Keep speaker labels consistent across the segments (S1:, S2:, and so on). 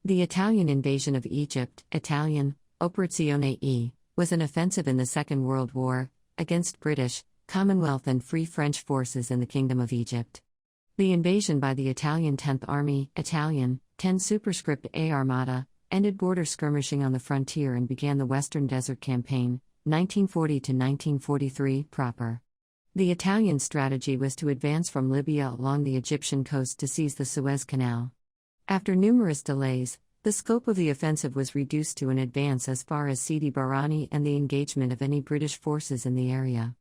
S1: The Italian invasion of Egypt, Italian, Operazione E, was an offensive in the Second World War, against British, Commonwealth and Free French forces in the Kingdom of Egypt. The invasion by the Italian 10th Army, Italian, 10 superscript A Armata, ended border skirmishing on the frontier and began the Western Desert Campaign, 1940 to 1943, proper. The Italian strategy was to advance from Libya along the Egyptian coast to seize the Suez Canal. After numerous delays, the scope of the offensive was reduced to an advance as far as Sidi Barrani and the engagement of any British forces in the area.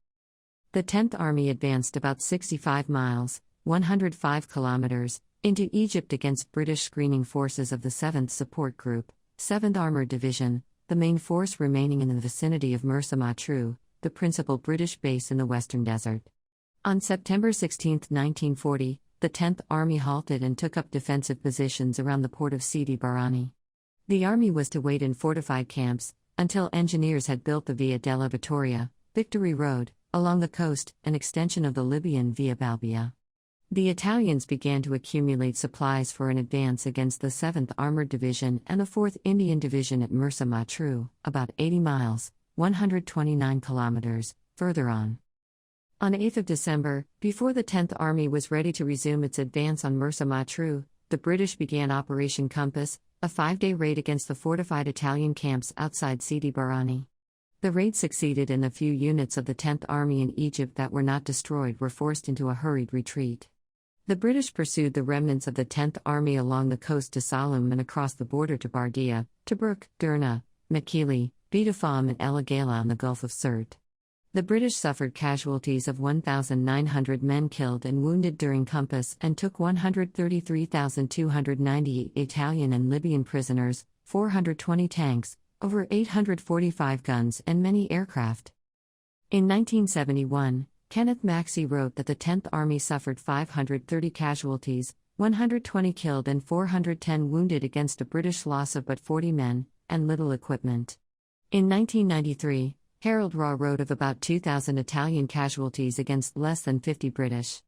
S1: The 10th Army advanced about 65 miles, 105 kilometers, into Egypt against British screening forces of the 7th Support Group, 7th Armoured Division, the main force remaining in the vicinity of Mersa Matruh, the principal British base in the Western Desert. On September 16, 1940, the 10th Army halted and took up defensive positions around the port of Sidi Barrani. The army was to wait in fortified camps until engineers had built the Via della Vittoria, Victory Road, along the coast, an extension of the Libyan Via Balbia. The Italians began to accumulate supplies for an advance against the 7th Armoured Division and the 4th Indian Division at Mersa Matruh, about 80 miles, 129 kilometers, further on. On 8 December, before the 10th Army was ready to resume its advance on Mersa Matruh, the British began Operation Compass, a 5-day raid against the fortified Italian camps outside Sidi Barrani. The raid succeeded and the few units of the 10th Army in Egypt that were not destroyed were forced into a hurried retreat. The British pursued the remnants of the 10th Army along the coast to Salum and across the border to Bardia, Tobruk, Derna, Mekili, Bitafam and El Agala on the Gulf of Sirte. The British suffered casualties of 1,900 men killed and wounded during Compass and took 133,298 Italian and Libyan prisoners, 420 tanks, over 845 guns and many aircraft. In 1971, Kenneth Maxey wrote that the 10th Army suffered 530 casualties, 120 killed and 410 wounded against a British loss of but 40 men, and little equipment. In 1993, Harold Raw wrote of about 2,000 Italian casualties against less than 50 British.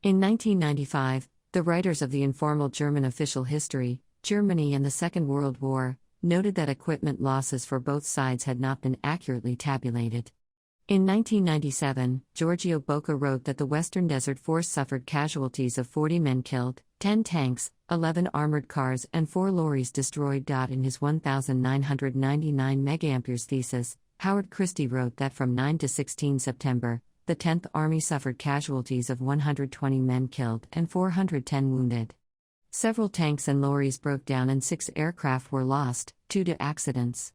S1: In 1995, the writers of the informal German official history, Germany and the Second World War, noted that equipment losses for both sides had not been accurately tabulated. In 1997, Giorgio Bocca wrote that the Western Desert Force suffered casualties of 40 men killed, 10 tanks, 11 armored cars and 4 lorries destroyed. In his 1999 MA thesis, Howard Christie wrote that from 9 to 16 September, the 10th Army suffered casualties of 120 men killed and 410 wounded. Several tanks and lorries broke down and 6 aircraft were lost, due to accidents.